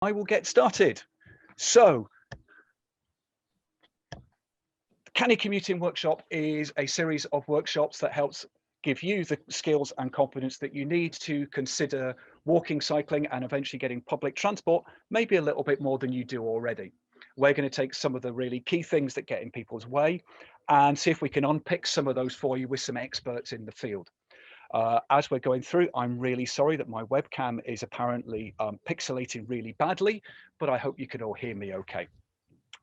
I will get started. So, the Canny Commuting Workshop is a series of workshops that helps give you the skills and confidence that you need to consider walking, cycling, and eventually getting public transport, maybe a little bit more than you do already. We're going to take some of the really key things that get in people's way and see if we can unpick some of those for you with some experts in the field. As we're going through, I'm really sorry that my webcam is apparently pixelating really badly, but I hope you can all hear me okay.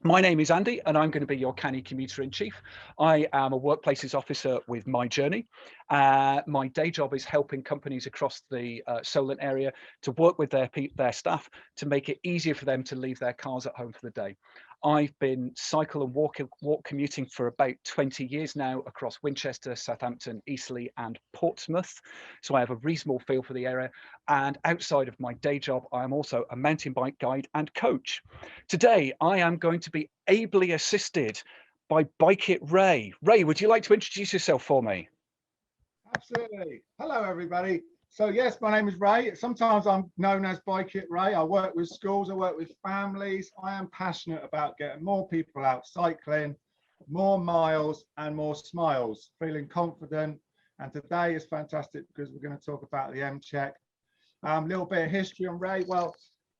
My name is Andy, and I'm going to be your Canny Commuter in Chief. I am a workplaces officer with My Journey. My day job is helping companies across the Solent area to work with their staff to make it easier for them to leave their cars at home for the day. I've been cycle and walk commuting for about 20 years now across Winchester, Southampton, Eastleigh and Portsmouth. So I have a reasonable feel for the area. And outside of my day job, I am also a mountain bike guide and coach. Today, I am going to be ably assisted by Bike It Ray. Ray, would you like to introduce yourself for me? Absolutely. Hello, everybody. So yes, my name is Ray. Sometimes I'm known as Bike It Ray. I work with schools, I work with families. I am passionate about getting more people out cycling, more miles and more smiles, feeling confident. And today is fantastic because we're going to talk about the M-Check. Little bit of history on Ray. Well,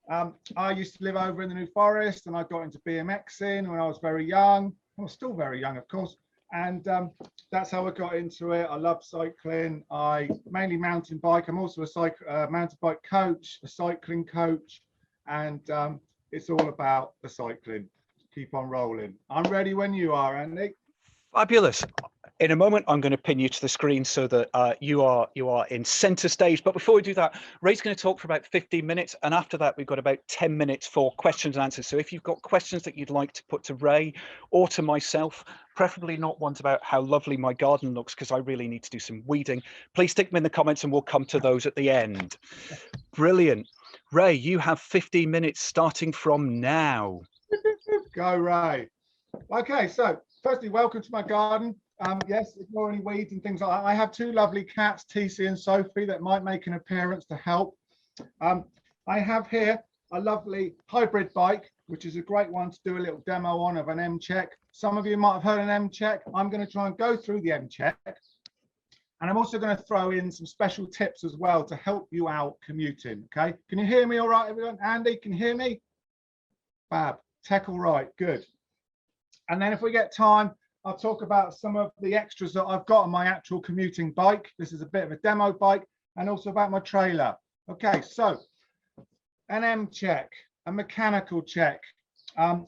I used to live over in the New Forest and I got into BMXing when I was very young. I was still very young, of course. And that's how I got into it. I love cycling. I mainly mountain bike. I'm also a mountain bike coach, a cycling coach, and it's all about the cycling. Keep on rolling. I'm ready when you are, Andy. Fabulous. In a moment, I'm going to pin you to the screen so that you are in center stage. But before we do that, Ray's going to talk for about 15 minutes. And after that, we've got about 10 minutes for questions and answers. So if you've got questions that you'd like to put to Ray or to myself, preferably not ones about how lovely my garden looks, because I really need to do some weeding, please stick them in the comments and we'll come to those at the end. Brilliant. Ray, you have 15 minutes starting from now. Go, Ray. Okay, so firstly, welcome to my garden. Yes, ignore any weeds and things like that. I have two lovely cats, TC and Sophie, that might make an appearance to help. I have here a lovely hybrid bike, which is a great one to do a little demo on of an M-Check. Some of you might have heard an M-Check. I'm going to try and go through the M-Check. And I'm also going to throw in some special tips as well to help you out commuting. Okay, can you hear me all right, everyone? Andy, can you hear me? Fab. Tech all right, good. And then if we get time, I'll talk about some of the extras that I've got on my actual commuting bike. This is a bit of a demo bike, and also about my trailer. Okay, so an M-Check, a mechanical check.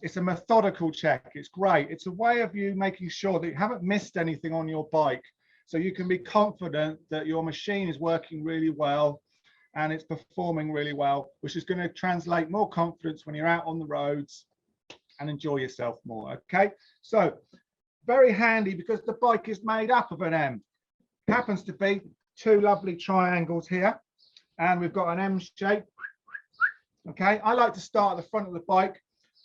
It's a methodical check. It's great. It's a way of you making sure that you haven't missed anything on your bike, so you can be confident that your machine is working really well and it's performing really well, which is going to translate more confidence when you're out on the roads and enjoy yourself more. Okay, so very handy because the bike is made up of an M. It happens to be two lovely triangles here, and we've got an M shape. Okay, I like to start at the front of the bike.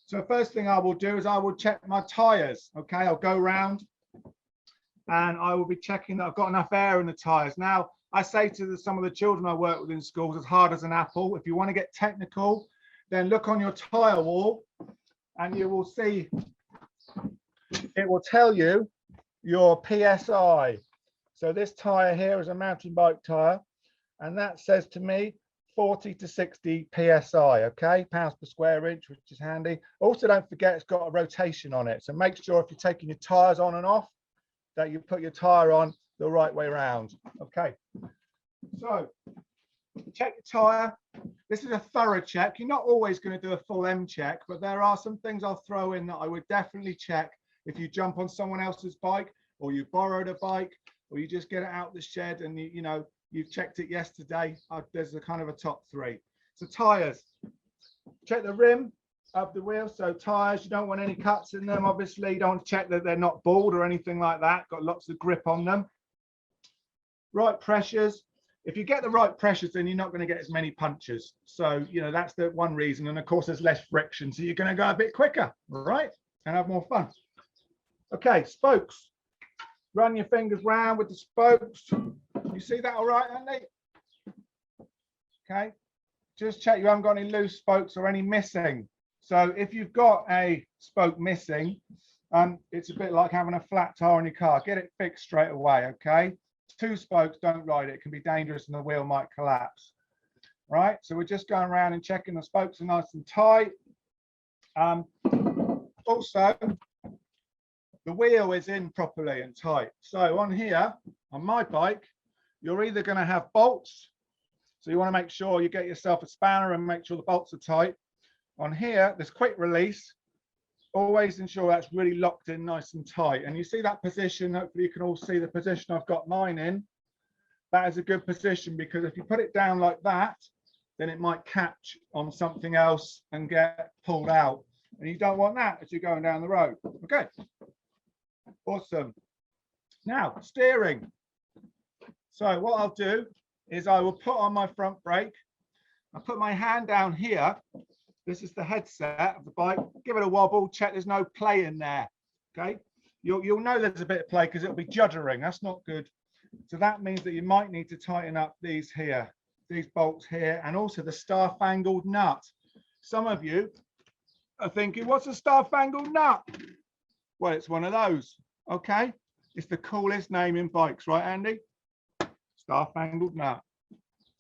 So first thing I will do is I will check my tires. Okay, I'll go round and I will be checking that I've got enough air in the tires. Now, I say to some of the children I work with in schools, as hard as an apple, if you want to get technical, then look on your tire wall and you will see it will tell you your PSI. So this tire here is a mountain bike tire, and that says to me 40 to 60 PSI, okay, pounds per square inch, which is handy. Also, don't forget it's got a rotation on it. So make sure if you're taking your tires on and off, that you put your tire on the right way around. Okay, so check your tire. This is a thorough check. You're not always going to do a full M check, but there are some things I'll throw in that I would definitely check if you jump on someone else's bike, or you borrowed a bike, or you just get it out the shed and you know you've checked it yesterday. There's a kind of a top three. So tires, check the rim of the wheel. So tires, you don't want any cuts in them. Obviously, you don't check that they're not bald or anything like that. Got lots of grip on them. Right pressures. If you get the right pressures, then you're not going to get as many punches. So, you know, that's the one reason. And of course, there's less friction. So you're going to go a bit quicker, right? And have more fun. Okay, spokes. Run your fingers round with the spokes. You see that all right, Andy? Okay. just check you haven't got any loose spokes or any missing. So if you've got a spoke missing, it's a bit like having a flat tire on your car. Get it fixed straight away, okay? 2 spokes, don't ride it. It can be dangerous and the wheel might collapse. Right, so we're just going around and checking the spokes are nice and tight. Also, the wheel is in properly and tight. So on here, on my bike, you're either going to have bolts. So you want to make sure you get yourself a spanner and make sure the bolts are tight. On here, there's quick release. Always ensure that's really locked in nice and tight. And you see that position, hopefully you can all see the position I've got mine in. That is a good position because if you put it down like that, then it might catch on something else and get pulled out. And you don't want that as you're going down the road. Okay, awesome. Now, steering. So what I'll do is I will put on my front brake. I'll put my hand down here. This is the headset of the bike. Give it a wobble, check there's no play in there. Okay, you'll know there's a bit of play because it'll be juddering. That's not good. So that means that you might need to tighten up these here. These bolts here, and also the star-fangled nut. Some of you are thinking, what's a star-fangled nut? Well, it's one of those, okay? It's the coolest name in bikes, right, Andy? Star-fangled nut.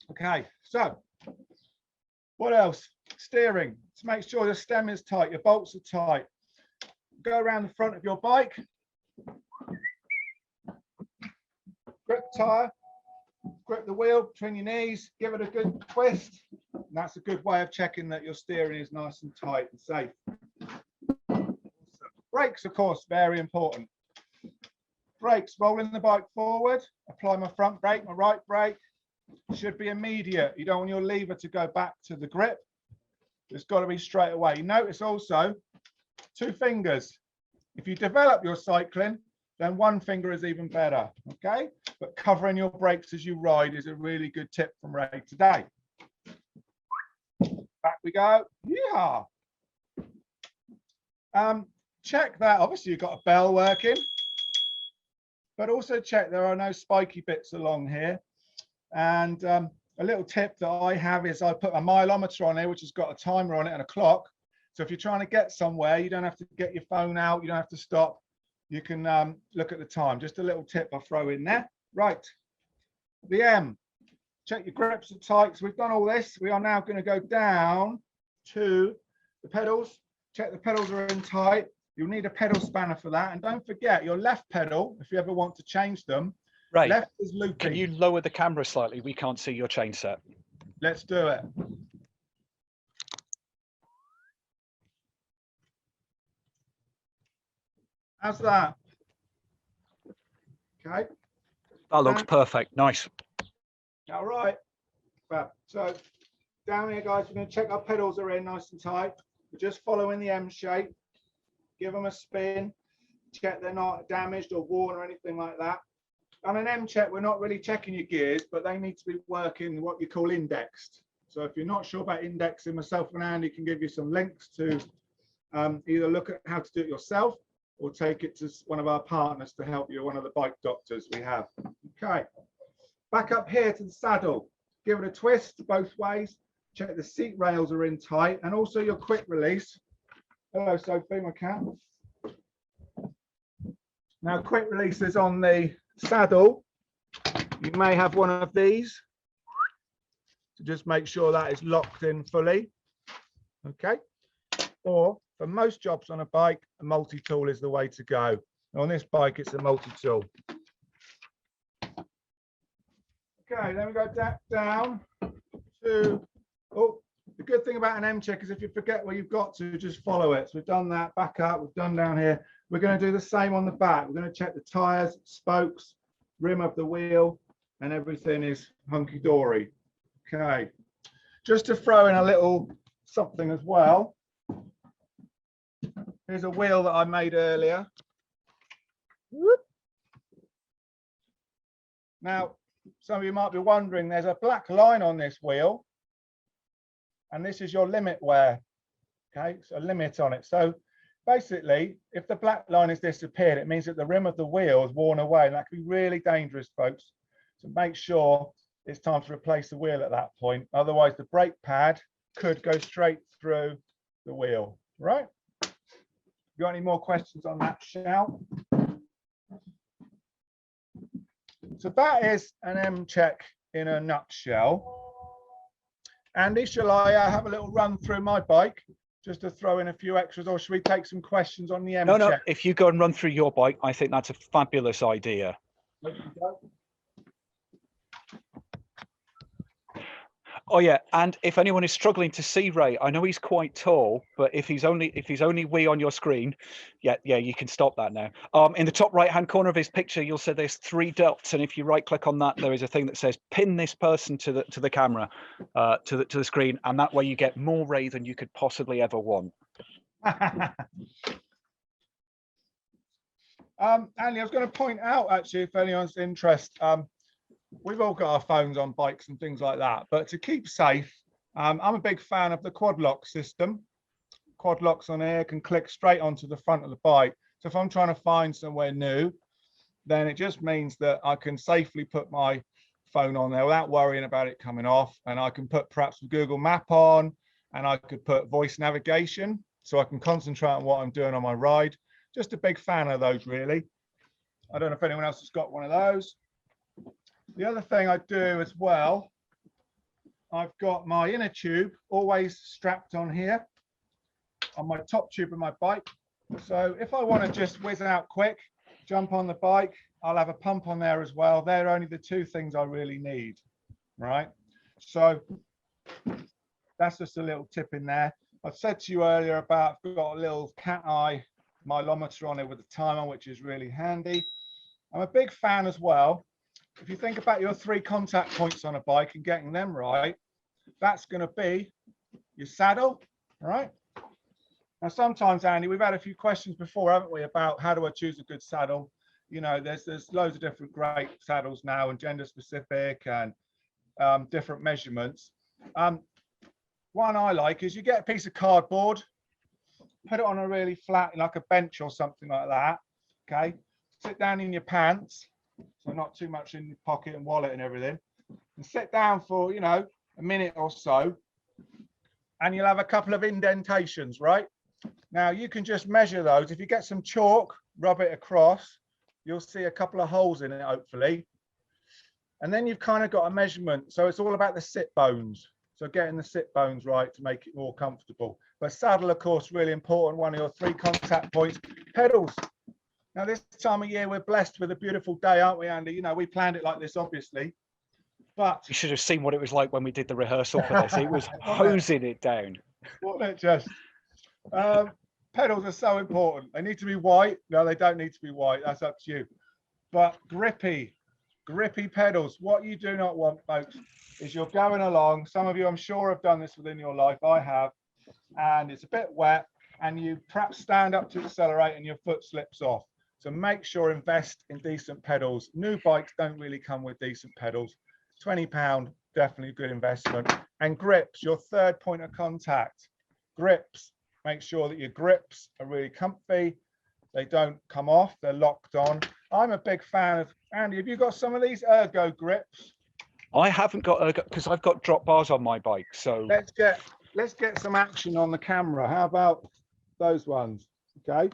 Okay, so what else? Steering. To make sure the stem is tight, your bolts are tight. Go around the front of your bike. Grip the tire. Grip the wheel between your knees, give it a good twist. And that's a good way of checking that your steering is nice and tight and safe. Brakes, of course, very important. Brakes, rolling the bike forward, apply my front brake, my right brake. Should be immediate. You don't want your lever to go back to the grip. It's got to be straight away. You notice also 2 fingers. If you develop your cycling, then 1 finger is even better, okay? But covering your brakes as you ride is a really good tip from Ray today. Back we go. Yeah. Check that. Obviously, you've got a bell working, but also check there are no spiky bits along here. And a little tip that I have is I put a mileometer on here, which has got a timer on it and a clock. So if you're trying to get somewhere, you don't have to get your phone out. You don't have to stop. You can look at the time. Just a little tip I'll throw in there. Right, the M. Check your grips are tight. So we've done all this. We are now going to go down to the pedals. Check the pedals are in tight. You'll need a pedal spanner for that. And don't forget your left pedal, if you ever want to change them. Right. Left is loopy. Can you lower the camera slightly? We can't see your chain set. Let's do it. How's that? Okay. That looks perfect. Nice. All right. So down here, guys, we're going to check our pedals are in nice and tight. We're just following the M shape. Give them a spin. Check they're not damaged or worn or anything like that. On an M check, we're not really checking your gears, but they need to be working what you call indexed. So if you're not sure about indexing, myself and Andy can give you some links to either look at how to do it yourself or take it to one of our partners to help you, one of the bike doctors we have. Okay, back up here to the saddle. Give it a twist both ways. Check the seat rails are in tight and also your quick release. Hello, Sophie, my cat. Now, quick release is on the saddle. You may have one of these to just make sure that is locked in fully. Okay, or for most jobs on a bike, a multi-tool is the way to go. On this bike, it's a multi-tool. Okay, then we go down to, oh, the good thing about an M check is if you forget where you've got to, just follow it. So we've done that, back up, we've done down here. We're going to do the same on the back. We're going to check the tires, spokes, rim of the wheel, and everything is hunky-dory. Okay, just to throw in a little something as well. Here's a wheel that I made earlier. Whoop. Now, some of you might be wondering, there's a black line on this wheel, and this is your limit wear. Okay, so a limit on it. So basically, if the black line has disappeared, it means that the rim of the wheel is worn away, and that can be really dangerous, folks. So make sure it's time to replace the wheel at that point. Otherwise, the brake pad could go straight through the wheel, right? You got any more questions on that, Shell? So that is an M check in a nutshell. Andy, shall I have a little run through my bike just to throw in a few extras, or should we take some questions on the M check? No, if you go and run through your bike, I think that's a fabulous idea. Oh yeah, and if anyone is struggling to see Ray, I know he's quite tall, but if he's only wee on your screen, yeah, you can stop that now. In the top right hand corner of his picture, you'll see there's 3 dots, and if you right click on that, there is a thing that says pin this person to the camera, to the screen, and that way you get more Ray than you could possibly ever want. Andy, I was going to point out, actually, if anyone's interested, we've all got our phones on bikes and things like that, but to keep safe, I'm a big fan of the quad lock system. Quad locks on here can click straight onto the front of the bike. So if I'm trying to find somewhere new, then it just means that I can safely put my phone on there without worrying about it coming off. And I can put perhaps Google Map on, and I could put voice navigation so I can concentrate on what I'm doing on my ride. Just a big fan of those, really. I don't know if anyone else has got one of those. The other thing I do as well, I've got my inner tube always strapped on here on my top tube of my bike. So if I want to just whiz out quick, jump on the bike, I'll have a pump on there as well. They're only the 2 things I really need, right? So that's just a little tip in there. I've said to you earlier about I've got a little cat eye mileometer on it with a timer, which is really handy. I'm a big fan as well. If you think about your 3 contact points on a bike and getting them right, that's going to be your saddle, right? Now, sometimes, Andy, we've had a few questions before, haven't we, about how do I choose a good saddle? You know, there's loads of different great saddles now, and gender specific and different measurements. One I like is you get a piece of cardboard, put it on a really flat, like a bench or something like that. Okay, sit down in your pants, so not too much in your pocket and wallet and everything, and sit down for, you know, a minute or so, and you'll have a couple of indentations, right? Now you can just measure those. If you get some chalk, rub it across, you'll see a couple of holes in it, hopefully. And then you've kind of got a measurement. So it's all about the sit bones. So getting the sit bones right to make it more comfortable. But saddle, of course, really important. One of your 3 contact points. Pedals. Now, this time of year, we're blessed with a beautiful day, aren't we, Andy? You know, we planned it like this, obviously. But you should have seen what it was like when we did the rehearsal for this. It was hosing it down. Wasn't it just? Pedals are so important. They need to be white. No, they don't need to be white. That's up to you. But grippy pedals. What you do not want, folks, is you're going along. Some of you, I'm sure, have done this within your life. I have. And it's a bit wet, and you perhaps stand up to accelerate and your foot slips off. So make sure, invest in decent pedals. New bikes don't really come with decent pedals. £20, definitely a good investment. And grips, your 3rd point of contact. Grips. Make sure that your grips are really comfy. They don't come off. They're locked on. I'm a big fan of, Andy, have you got some of these ergo grips? I haven't got ergo because I've got drop bars on my bike. So let's get some action on the camera. How about those ones? Okay.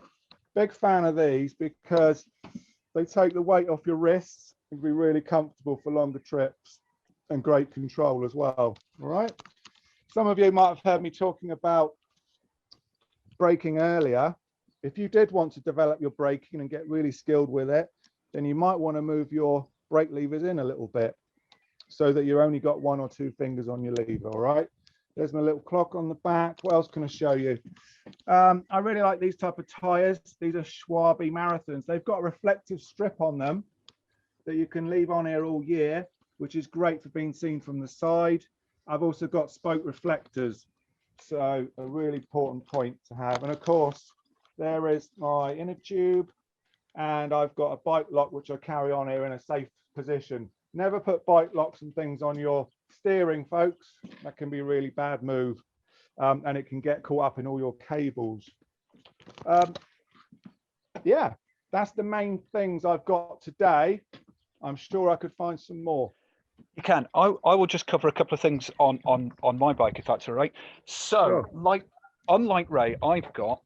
Big fan of these because they take the weight off your wrists and be really comfortable for longer trips and great control as well. All right. Some of you might have heard me talking about braking earlier. If you did want to develop your braking and get really skilled with it, then you might want to move your brake levers in a little bit so that you only got 1 or 2 fingers on your lever. All right. There's my little clock on the back. What else can I show you? I really like these type of tires. These are Schwabe Marathons. They've got a reflective strip on them that you can leave on here all year, which is great for being seen from the side. I've also got spoke reflectors. So a really important point to have. And of course, there is my inner tube, and I've got a bike lock, which I carry on here in a safe position. Never put bike locks and things on your steering, folks. That can be a really bad move, and it can get caught up in all your cables. Yeah, that's the main things I've got today. I'm sure I could find some more. You can. I will just cover a couple of things on my bike, if that's all right. So, Sure. unlike Ray, I've got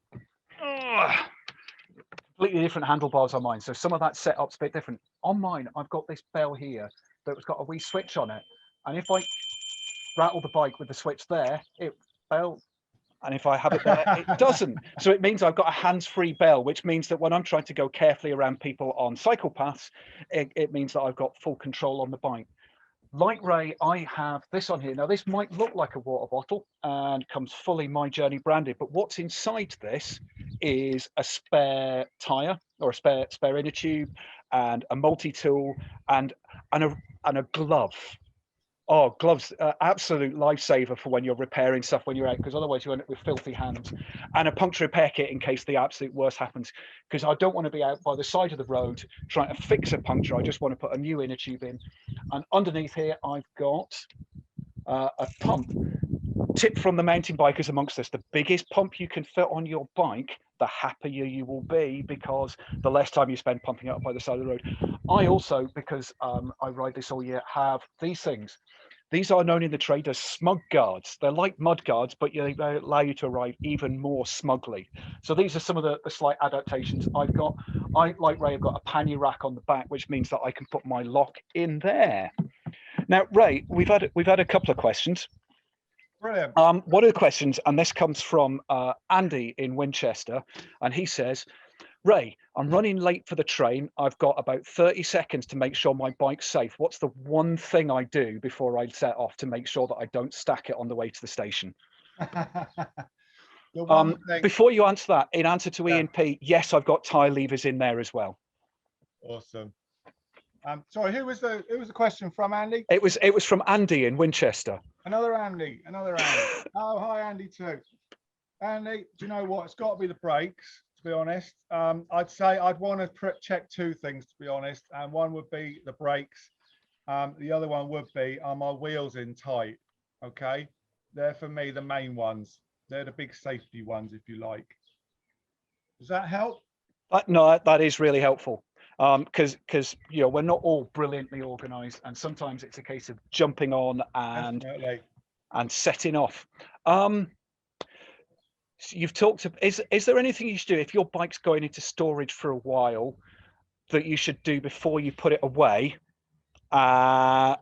completely different handlebars on mine. So some of that setup's a bit different. On mine, I've got this bell here that's got a wee switch on it, and if I rattle the bike with the switch there, it bell. And if I have it there, it doesn't. So it means I've got a hands-free bell, which means that when I'm trying to go carefully around people on cycle paths, it means that I've got full control on the bike. Like Ray, I have this on here. Now, this might look like a water bottle and comes fully My Journey branded, but what's inside this is a spare tire or a spare inner tube and a multi-tool and a glove. Oh, gloves, absolute lifesaver for when you're repairing stuff when you're out, because otherwise you end up with filthy hands. And a puncture repair kit in case the absolute worst happens, because I don't want to be out by the side of the road trying to fix a puncture. I just want to put a new inner tube in. And underneath here, I've got a pump. Tip from the mountain bikers amongst us, the biggest pump you can fit on your bike, the happier you will be, because the less time you spend pumping it up by the side of the road. I also, because I ride this all year, have these things. These are known in the trade as smug guards. They're like mud guards, but they allow you to arrive even more smugly. So these are some of the slight adaptations I've got. Like Ray, I've got a pannier rack on the back, which means that I can put my lock in there. Now, Ray, we've had a couple of questions. Brilliant. One of the questions, and this comes from Andy in Winchester, and he says, Ray, I'm running late for the train. I've got about 30 seconds to make sure my bike's safe. What's the one thing I do before I set off to make sure that I don't stack it on the way to the station? The one thing, Before you answer that, in answer to yeah. Ian P, yes, I've got tire levers in there as well. Awesome. Sorry, who was the question from, Andy? It was from Andy in Winchester. Another Andy. Oh, hi, Andy too. Andy, do you know what? It's got to be the brakes, to be honest. I'd say I'd want to check two things, to be honest. And one would be the brakes. The other one would be, are my wheels in tight? Okay. They're for me the main ones. They're the big safety ones, if you like. Does that help? No, that is really helpful. Because we're not all brilliantly organized, and sometimes it's a case of jumping on and setting off. So you've talked to, is there anything you should do if your bike's going into storage for a while that you should do before you put it away to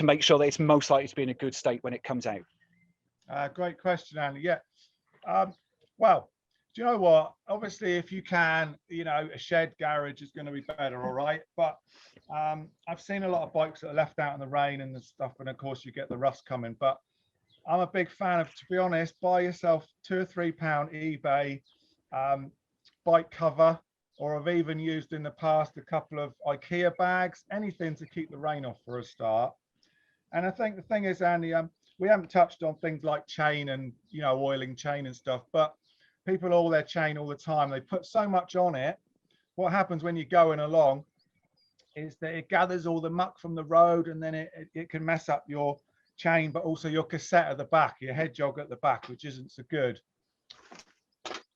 make sure that it's most likely to be in a good state when it comes out? Great question, Andy. Yeah. Well, do you know what? Obviously, if you can, a shed garage is going to be better, all right? But I've seen a lot of bikes that are left out in the rain and the stuff, and of course you get the rust coming. But I'm a big fan of, to be honest, buy yourself £2 or £3 eBay bike cover, or I've even used in the past a couple of IKEA bags, anything to keep the rain off for a start. And I think the thing is, Andy, we haven't touched on things like chain and oiling chain and stuff, but people oil their chain all the time. They put so much on it. What happens when you're going along is that it gathers all the muck from the road, and then it can mess up your chain, but also your cassette at the back, your head jog at the back, which isn't so good.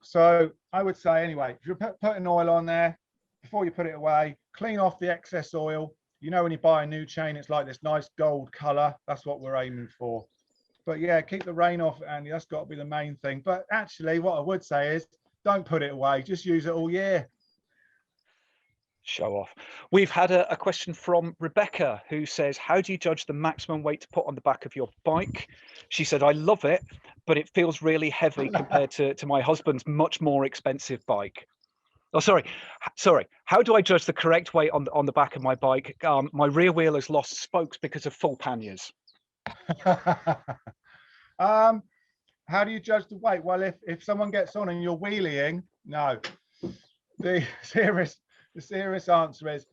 So I would say, anyway, if you're putting oil on there, before you put it away, clean off the excess oil. When you buy a new chain, it's like this nice gold color. That's what we're aiming for. But yeah, keep the rain off, Andy. That's got to be the main thing. But actually, what I would say is, don't put it away. Just use it all year. Show off. We've had a question from Rebecca, who says, how do you judge the maximum weight to put on the back of your bike? She said, I love it, but it feels really heavy compared to my husband's much more expensive bike. Oh, sorry. How do I judge the correct weight on the back of my bike? My rear wheel has lost spokes because of full panniers. How do you judge the weight? Well, if someone gets on and you're wheeling, no. The serious answer is,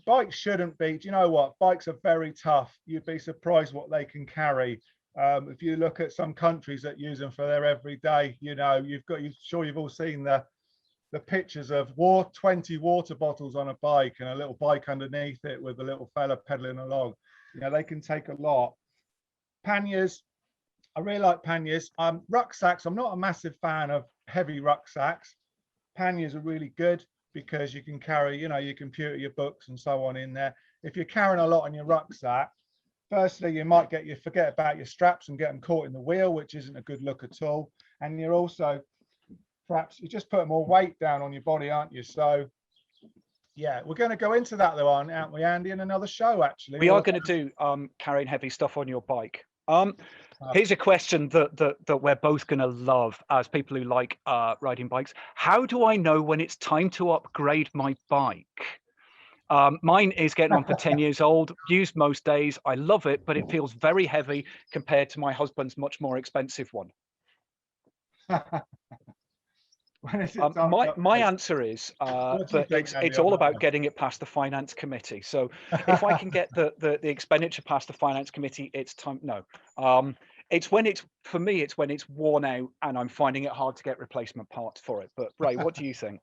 bikes shouldn't be. Do you know what? Bikes are very tough. You'd be surprised what they can carry. If you look at some countries that use them for their everyday, you've all seen the pictures of 20 water bottles on a bike and a little bike underneath it with a little fella pedaling along. They can take a lot. Panniers, I really like panniers. Rucksacks, I'm not a massive fan of heavy rucksacks. Panniers are really good because you can carry, your computer, your books and so on in there. if you're carrying a lot on your rucksack, firstly, you might forget about your straps and get them caught in the wheel, which isn't a good look at all. And you're also, perhaps you just put more weight down on your body, aren't you? So yeah, we're going to go into that though, aren't we, Andy, in another show, actually. We are going to do carrying heavy stuff on your bike. Here's a question that we're both going to love as people who like riding bikes. How do I know when it's time to upgrade my bike? Mine is getting on for 10 years old, used most days. I love it, but it feels very heavy compared to my husband's much more expensive one. My answer is that it's all about getting it past the finance committee. So if I can get the expenditure past the finance committee, it's time. No, it's when for me, it's when it's worn out and I'm finding it hard to get replacement parts for it. But Ray, what do you think?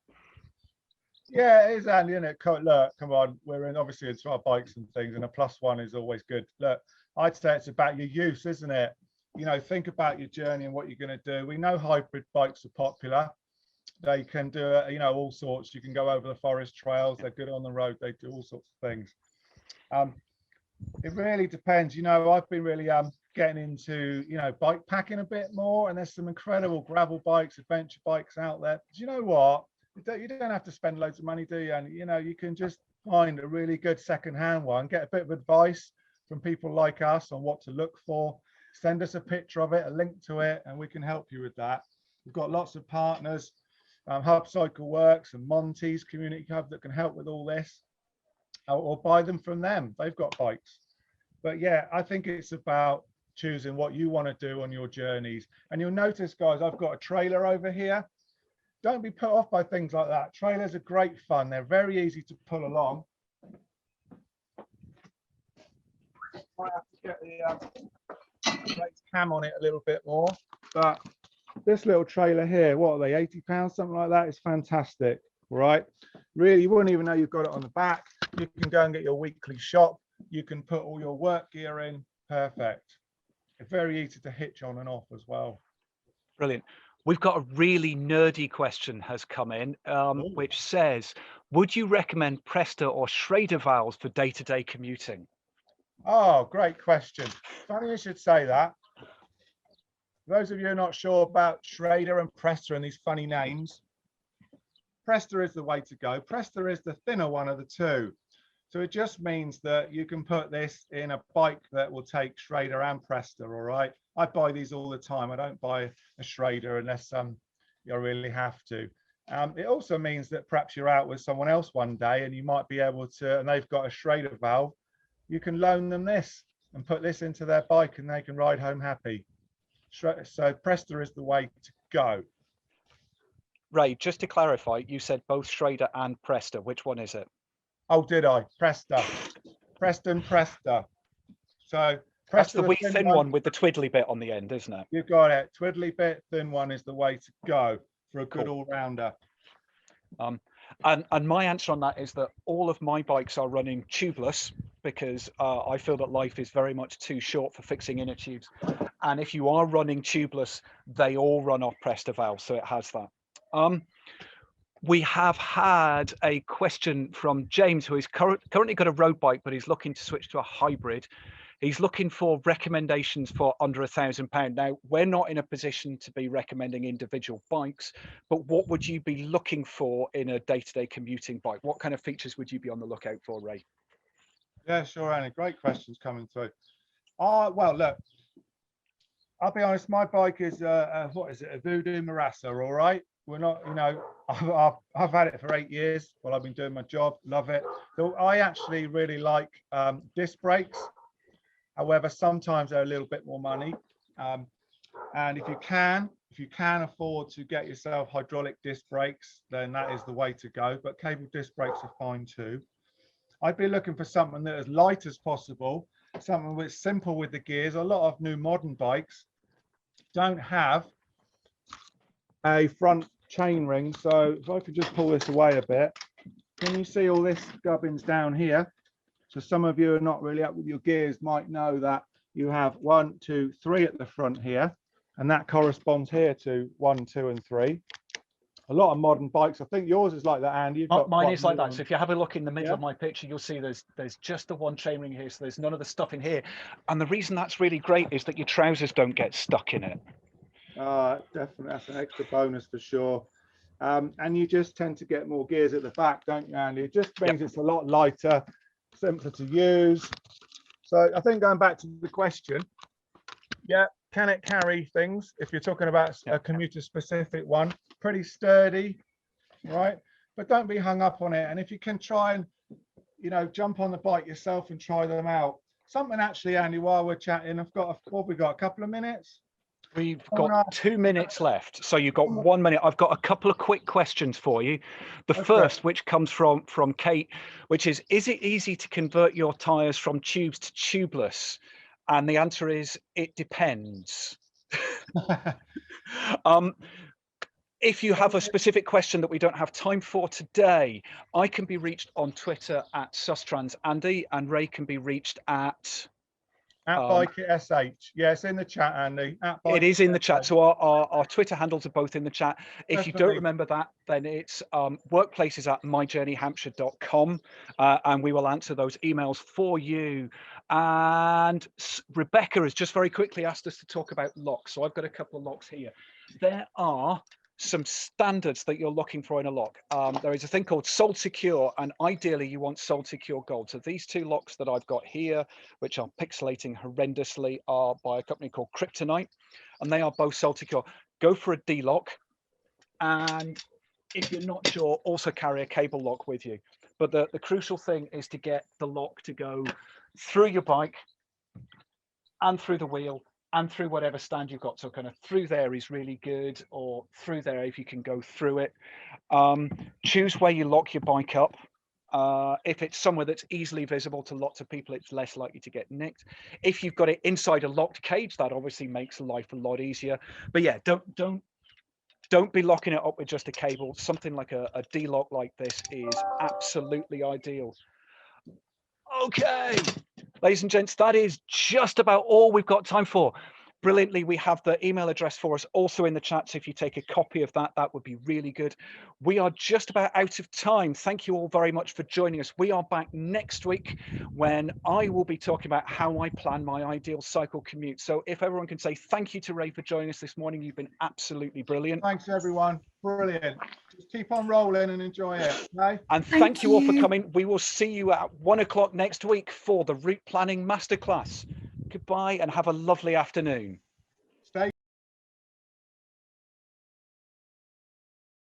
Yeah, it is, Andy, isn't it? Look, come on, we're obviously into our bikes and things, and a +1 is always good. Look, I'd say it's about your use, isn't it? You know, think about your journey and what you're going to do. We know hybrid bikes are popular. They can do, you know, all sorts. You can go over the forest trails. They're good on the road. They do all sorts of things. It really depends. You know, I've been really getting into, you know, bike packing a bit more, and there's some incredible gravel bikes, adventure bikes out there. Do you know what? You don't have to spend loads of money, do you? And you know, you can just find a really good second-hand one, get a bit of advice from people like us on what to look for. Send us a picture of it, a link to it, and we can help you with that. We've got lots of partners, Hub Cycle Works and Monty's Community Hub that can help with all this, or buy them from them. They've got bikes. But yeah, I think it's about choosing what you want to do on your journeys. And you'll notice, guys, I've got a trailer over here. Don't be put off by things like that. Trailers are great fun. They're very easy to pull along. Might have to get the cam on it a little bit more. But this little trailer here, what are they, £80, something like that? It's fantastic, right? Really, you wouldn't even know you've got it on the back. You can go and get your weekly shop. You can put all your work gear in. Perfect. It's very easy to hitch on and off as well. Brilliant. We've got a really nerdy question has come in, which says, would you recommend Presta or Schrader valves for day-to-day commuting? Oh, great question. Funny you should say that. For those of you who are not sure about Schrader and Presta and these funny names, Presta is the way to go. Presta is the thinner one of the two. So it just means that you can put this in a bike that will take Schrader and Presta, all right? I buy these all the time. I don't buy a Schrader unless you really have to. It also means that perhaps you're out with someone else one day and you might be able to, and they've got a Schrader valve, you can loan them this and put this into their bike and they can ride home happy. So Presta is the way to go. Ray, just to clarify, you said both Schrader and Presta. Which one is it? Oh, did I? Presta. Preston Presta. So Presta, that's the wee thin one with the twiddly bit on the end, isn't it? You've got it. Twiddly bit, thin one is the way to go for a good all-rounder. And my answer on that is that all of my bikes are running tubeless because I feel that life is very much too short for fixing inner tubes. And if you are running tubeless, they all run off Presta valves, so it has that. We have had a question from James, who is currently got a road bike, but he's looking to switch to a hybrid. He's looking for recommendations for under £1,000. Now, we're not in a position to be recommending individual bikes, but what would you be looking for in a day-to-day commuting bike? What kind of features would you be on the lookout for, Ray? Yeah, sure, Annie. Great questions coming through. Well, look, I'll be honest, my bike is what is it, a Voodoo Marassa, all right? We're not, you know, I've had it for 8 years while I've been doing my job, love it. So I actually really like disc brakes. However, sometimes they're a little bit more money. And if you can afford to get yourself hydraulic disc brakes, then that is the way to go. But cable disc brakes are fine too. I'd be looking for something that is light as possible, something that's simple with the gears. A lot of new modern bikes don't have a front chain ring. So if I could just pull this away a bit, can you see all this gubbins down here? So some of you are not really up with your gears might know that you have 1, 2, 3 at the front here, and that corresponds here to 1, 2, and 3. a lot of modern bikes. I think yours is like that, Andy. You've got Mine quite is like new that. ones. So if you have a look in the middle Yeah. of my picture, you'll see there's just the one chainring here. So there's none of the stuff in here. And the reason that's really great is that your trousers don't get stuck in it. Definitely, that's an extra bonus for sure. And you just tend to get more gears at the back, don't you, Andy? It just means it's a lot lighter, simpler to use. So I think going back to the question, yeah, can it carry things? If you're talking about a commuter specific one, pretty sturdy, right? But don't be hung up on it. And if you can try and, jump on the bike yourself and try them out. Something actually, Andy, while we're chatting, what we got, a couple of minutes? We've got 2 minutes left. So you've got 1 minute. I've got a couple of quick questions for you. The first, which comes from Kate, which is it easy to convert your tires from tubes to tubeless? And the answer is, it depends. If you have a specific question that we don't have time for today, I can be reached on Twitter at Sustrans Andy, and Ray can be reached at Bike It SH. Yeah, it's in the chat, Andy. It is in the chat. So our Twitter handles are both in the chat. If you don't remember that, then it's workplaces at myjourneyhampshire.com, and we will answer those emails for you. And Rebecca has just very quickly asked us to talk about locks. So I've got a couple of locks here. There are some standards that you're looking for in a lock. There is a thing called Sold Secure, and ideally you want Sold Secure Gold. So these two locks that I've got here, which are pixelating horrendously, are by a company called Kryptonite, and they are both Sold Secure. Go for a D-lock, and if you're not sure, also carry a cable lock with you. But the crucial thing is to get the lock to go through your bike and through the wheel and through whatever stand you've got. So kind of through there is really good, or through there if you can go through it. Choose where you lock your bike up. If it's somewhere that's easily visible to lots of people, it's less likely to get nicked. If you've got it inside a locked cage, that obviously makes life a lot easier. But yeah, don't be locking it up with just a cable. Something like a D-lock like this is absolutely ideal. Okay, ladies and gents, that is just about all we've got time for. Brilliantly, we have the email address for us also in the chat, so if you take a copy of that, that would be really good. We are just about out of time. Thank you all very much for joining us. We are back next week when I will be talking about how I plan my ideal cycle commute. So if everyone can say thank you to Ray for joining us this morning, you've been absolutely brilliant. Thanks, everyone. Brilliant. Just keep on rolling and enjoy it. Okay? And thank you all for coming. We will see you at 1 o'clock next week for the Route Planning Masterclass. Goodbye and have a lovely afternoon.